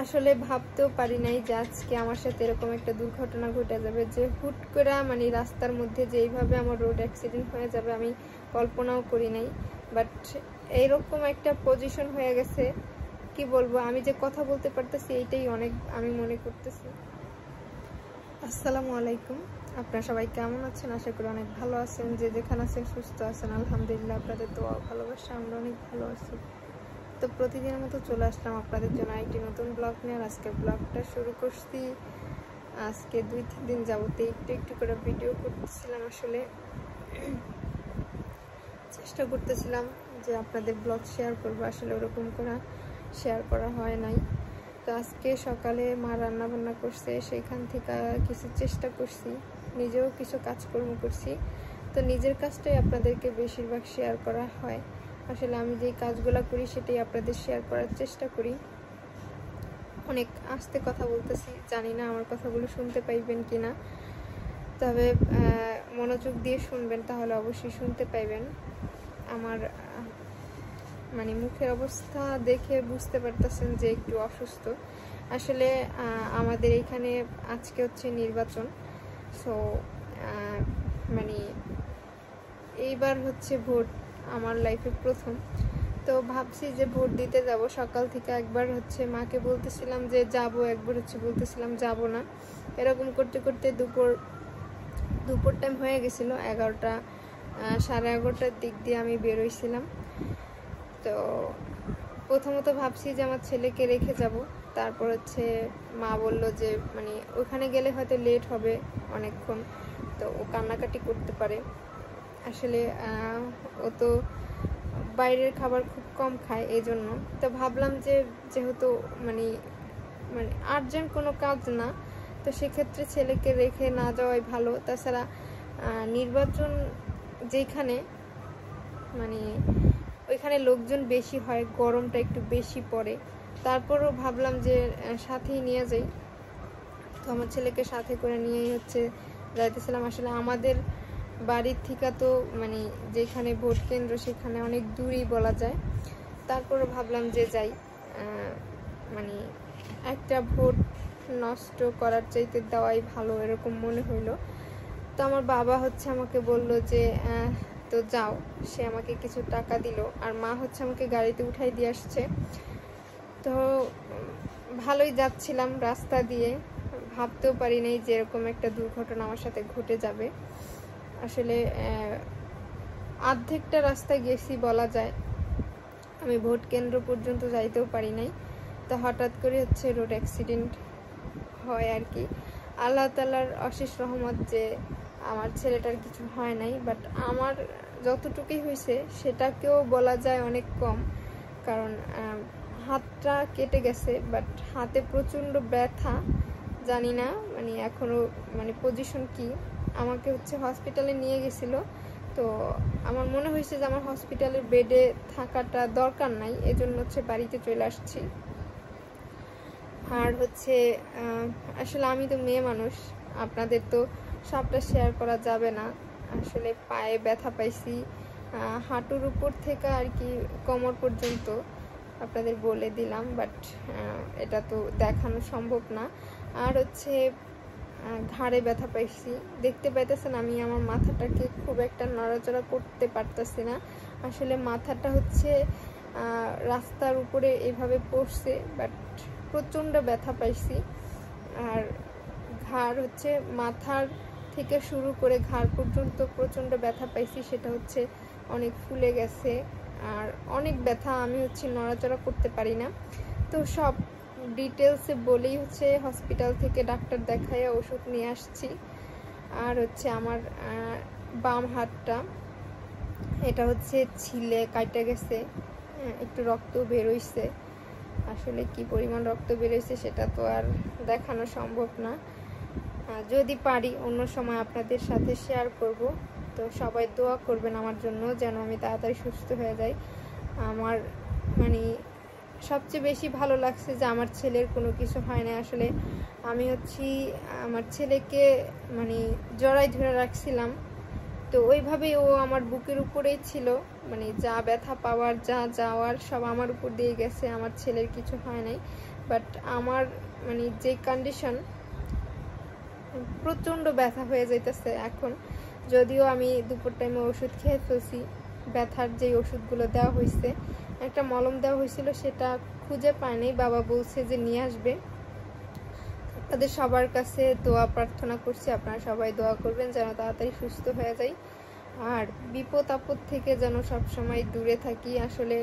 আসলে ভাবতেও পারি নাই যে আজকে আমার সাথে এরকম একটা দুর্ঘটনা ঘটে যাবে, যে হুট করে মানে রাস্তার মধ্যে যে এইভাবে আমার রোড অ্যাক্সিডেন্ট হয়ে যাবে আমি কল্পনাও করি নাই। বাট এইরকম একটা পজিশন হয়ে গেছে, কি বলবো, আমি যে কথা বলতে পারতেছি এইটাই অনেক আমি মনে করতেছি। আসসালামু আলাইকুম, আপনারা সবাই কেমন আছেন? আশা করি অনেক ভালো আছেন, যে যেখানে আছেন সুস্থ আছেন। আলহামদুলিল্লাহ, আপনাদের দোয়া ভালোবাসা আমরা অনেক ভালো আছি। তো প্রতিদিনের মতো চলে আসলাম আপনাদের জন্য একটি নতুন ব্লগ নিয়ে। আজকে ব্লগটা শুরু করছি, আজকে 2-3 দিন যাবতে একটু একটু করে ভিডিও করতেছিলাম। আসলে চেষ্টা করতেছিলাম যে আপনাদের ব্লগ শেয়ার করবো, আসলে ওরকম করে শেয়ার করা হয় নাই। তো আজকে সকালে মা রান্না বান্না করছে, সেইখান থেকে কিছু চেষ্টা করছি, নিজেও কিছু কাজকর্ম করছি। তো নিজের কাজটাই আপনাদেরকে বেশিরভাগ শেয়ার করা হয়। আসলে আমি যেই কাজগুলো করি সেটাই আপনাদের শেয়ার করার চেষ্টা করি। অনেক আস্তে কথা বলতেছি, জানি না আমার কথাগুলো শুনতে পাইবেন কিনা, তবে মনোযোগ দিয়ে শুনবেন, তাহলে অবশ্যই শুনতে পাইবেন। আমার মানে মুখের অবস্থা দেখে বুঝতে পারতেছেন যে একটু অসুস্থ। আসলে আমাদের এখানে আজকে হচ্ছে নির্বাচন, সো মানে এইবার হচ্ছে ভোট, আমার লাইফে প্রথম। তো ভাবছি যে ভোট দিতে যাব। সকাল থেকে একবার হচ্ছে মাকে বলতেছিলাম যে যাব, একবার হচ্ছে বলতেছিলাম যাব না। এরকম করতে করতে দুপুর টাইম হয়ে গেছিলো, 11টা 11:30টার দিক দিয়ে আমি বেরোইছিলাম। তো প্রথমত ভাবছি যে আমার ছেলেকে রেখে যাব, তারপর হচ্ছে মা বলল যে মানে ওখানে গেলে হয়তো লেট হবে অনেকক্ষণ, তো ও কান্নাকাটি করতে পারে। আসলে ও তো বাইরের খাবার খুব কম খায়, এই জন্য। তো ভাবলাম যে যেহেতু মানে মানে আর্জেন্ট কোনো কাজ না, তো সেক্ষেত্রে ছেলেকে রেখে না যাওয়াই ভালো। তাছাড়া নির্বাচন যেখানে মানে ওইখানে লোকজন বেশি হয়, গরমটা একটু বেশি পড়ে, তারপরও ভাবলাম যে সাথেই নিয়ে যাই। তো আমার ছেলেকে সাথে করে নিয়েই হচ্ছে যাইতেছিলাম। আসলে আমাদের বাড়ির থেকে তো মানে যেখানে ভোট কেন্দ্র সেখানে অনেক দূরই বলা যায়, তারপরও ভাবলাম যে যাই। মানে একটা ভোট নষ্ট করার চাইতে দেওয়াই ভালো, এরকম মনে হইলো। তো আমার বাবা হচ্ছে আমাকে বলল যে তো যাও, সে আমাকে কিছু টাকা দিল, আর মা হচ্ছে আমাকে গাড়িতে উঠাই দিয়ে আসছে। তো ভালোই যাচ্ছিলাম রাস্তা দিয়ে, ভাবতেও পারি নাই যে এরকম একটা দুর্ঘটনা আমার সাথে ঘটে যাবে। আসলে অর্ধেকটা রাস্তা গেছি বলা যায়, আমি ভোট কেন্দ্র পর্যন্ত যাইতেও পারি নাই। তো হঠাৎ করে হচ্ছে রোড অ্যাক্সিডেন্ট হয় আর কি। আল্লাহ তাআলার অশেষ রহমত যে আমার ছেলেটার কিছু হয় নাই, বাট আমার যতটুকুই হয়েছে সেটাকেও বলা যায় অনেক কম, কারণ হাতটা কেটে গেছে, বাট হাতে প্রচণ্ড ব্যথা। জানি না মানে এখনও মানে পজিশন কি। আমাকে হচ্ছে হসপিটালে নিয়ে গেছিল, তো আমার মনে হয়েছে যে আমার হসপিটালের বেডে থাকাটা দরকার নাই, এজন্য হচ্ছে বাড়িতে চলে আসছি। আর হচ্ছে আসলে আমি তো মেয়ে মানুষ, আপনাদের তো সবটা শেয়ার করা যাবে না। আসলে পায়ে ব্যথা পাইছি, হাঁটুর উপর থেকে আর কি কোমর পর্যন্ত আপনাদের বলে দিলাম, বাট এটা তো দেখানো সম্ভব না। আর হচ্ছে ঘাড়ে ব্যথা পাইছি, দেখতে পাইতেছেন আমি আমার মাথাটাকে খুব একটা নড়াচড়া করতে পারতেছি না। আসলে মাথাটা হচ্ছে রাস্তার উপরে এভাবে পড়ছে, বাট প্রচণ্ড ব্যথা পাইছি। আর ঘাড় হচ্ছে মাথার থেকে শুরু করে ঘাড় পর্যন্ত প্রচণ্ড ব্যথা পাইছি, সেটা হচ্ছে অনেক ফুলে গেছে, আর অনেক ব্যথা, আমি হচ্ছে নড়াচড়া করতে পারি না। তো সব ডিটেলসে বলেই হচ্ছে হসপিটাল থেকে ডাক্তার দেখাইয়া ওষুধ নিয়ে আসছি। আর হচ্ছে আমার বাম হাতটা এটা হচ্ছে ছিলে কাটে গেছে, একটু রক্ত বেরোইছে। আসলে কি পরিমাণ রক্ত বেরোইছে সেটা তো আর দেখানো সম্ভব না, যদি পারি অন্য সময় আপনাদের সাথে শেয়ার করব। তো সবাই দোয়া করবেন আমার জন্য, যেন আমি তাড়াতাড়ি সুস্থ হয়ে যাই। আমার মানে সবচেয়ে বেশি ভালো লাগছে যে আমার ছেলের কোনো কিছু হয় না। আসলে আমি হচ্ছি আমার ছেলেকে মানে জড়াই ধরে রাখছিলাম, তো ওইভাবেই ও আমার বুকের উপরেই ছিল, মানে যা ব্যথা পাওয়ার যা যাওয়ার সব আমার উপর দিয়ে গেছে, আমার ছেলের কিছু হয় নাই। বাট আমার মানে যে কন্ডিশন, প্রচণ্ড ব্যথা হয়ে যাইতেছে এখন। যদিও আমি দুপুর টাইমে ওষুধ খেয়ে ফেলছি, ব্যথার যেই ওষুধগুলো দেওয়া হয়েছে, একটা মলম দেওয়া হয়েছিল সেটা খুঁজে পায়নি, বাবা বলছে যে নিয়ে আসবে। তাদের সবার কাছে দোয়া প্রার্থনা করছি, আপনারা সবাই দোয়া করবেন যেন তাড়াতাড়ি সুস্থ হয়ে যাই, আর বিপদ আপদ থেকে যেন সবসময় দূরে থাকি। আসলে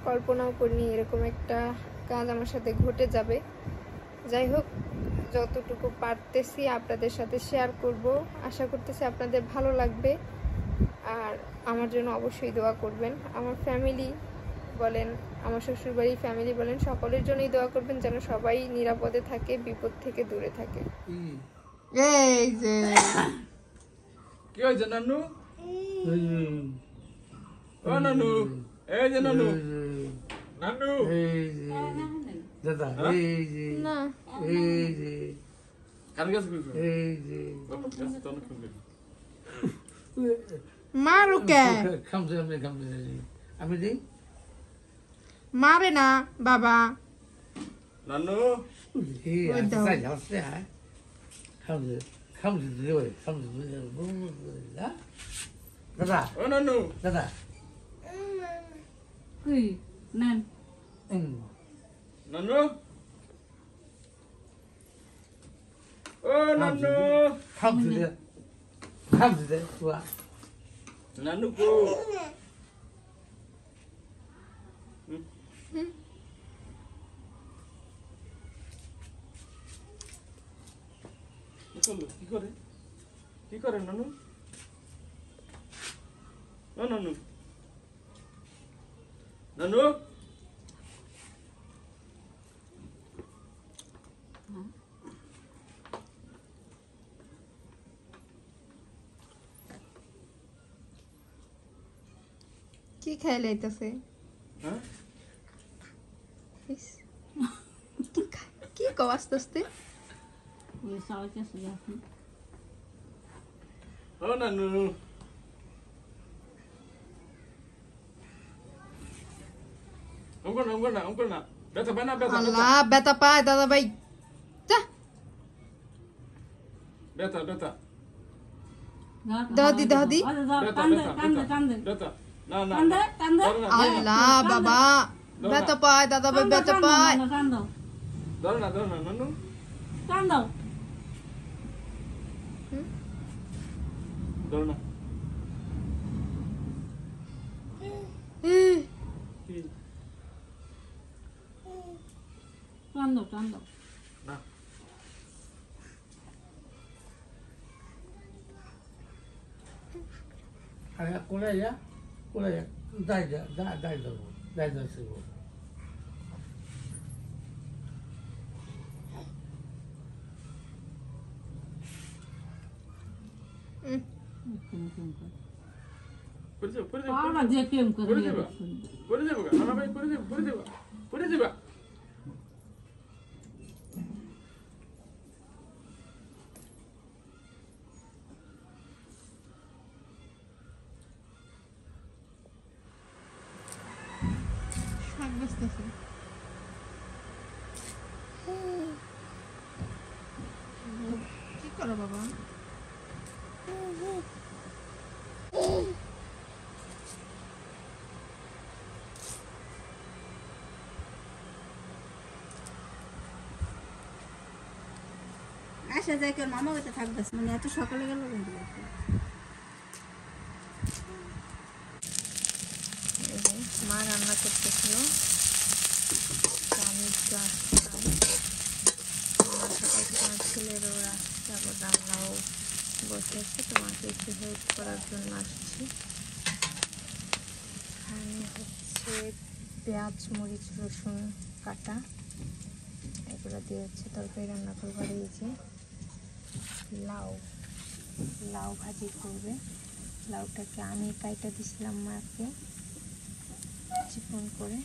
কল্পনাও করিনি এরকম একটা কাজ আমার সাথে ঘটে যাবে। যাই হোক, যতটুকু পারতেছি আপনাদের সাথে শেয়ার করব, আশা করতেছি আপনাদের ভালো লাগবে। আর আমার জন্য অবশ্যই দোয়া করবেন। আমার ফ্যামিলি বলেন, আমার শ্বশুরবাড়ির ফ্যামিলি বলেন, সকলের জন্যই দোয়া করবেন যেন সবাই নিরাপদে থাকে, বিপদ থেকে দূরে থাকে। এই যে কি হয়েছে নানু? ও নানু, এই যে নানু, নানু দাদা এই যে না এই যে কার কাছে কইছো? এই যে কাছে তো অনেক কইছো। মারো কে? খামছে আমি দিই মারে না বাবা। নানু এই ওই দাও। তাই হচ্ছে হ্যাঁ খামছে খামছে দিলে খামছে দাদা ও নানু, দাদা কই নেন নানু, ও নানু, খামছে দে তুয়া নানু কো কি করে কি করে নানু? ও নানু, নানু কি খাই লাইতেছে? হ্যাঁ কি কও আস্তে আস্তে? ওই সাউকে শুয়ে আছেন ও নানু, অঙ্কর না ব্যথা পায় না, ব্যথা আল্লাহ ব্যথা পায় দাদা ভাই। যা ব্যথা ব্যথা দাদি দাদি কান্দে কান্দে কান্দে ব্যথা না না কান্দে কান্দে আল্লাহ বাবা ব্যথা পায় দাদা ভাই, ব্যথা পায়। কান্দো ধরো না নানু, কান্দো ধরো না ই, কি কান্দো কান্দো না আরে কোলে যা দাই দেবো দাই দেবো পরে যাও পাড়া যে প্রেম করে পরে যাবা পরে যাবো না ভাই, পরে যাবা শাক বাজতেছে। কি করো বাবা? আসা যায় কেন মামা কাছে থাকবে মানে এত সকালে গেল কিন্তু মা রান্না করতেছিল, আমি একটু আসতাম। আমার সকাল থেকে আমার ছেলেরও আসছে, আবার রান্নাও বসেছে, তোমাকে একটু হেল্প করার জন্য আসছি। এখানে হচ্ছে পেঁয়াজ মরিচ রসুন কাটা, এগুলো দিয়ে হচ্ছে তরকারি রান্না করবার। এই যে লাউ ভাজি করবে। লাউটাকে আমি কাইটা দিছিলাম মাকে চিকন করে।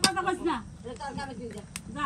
কথা বলছ না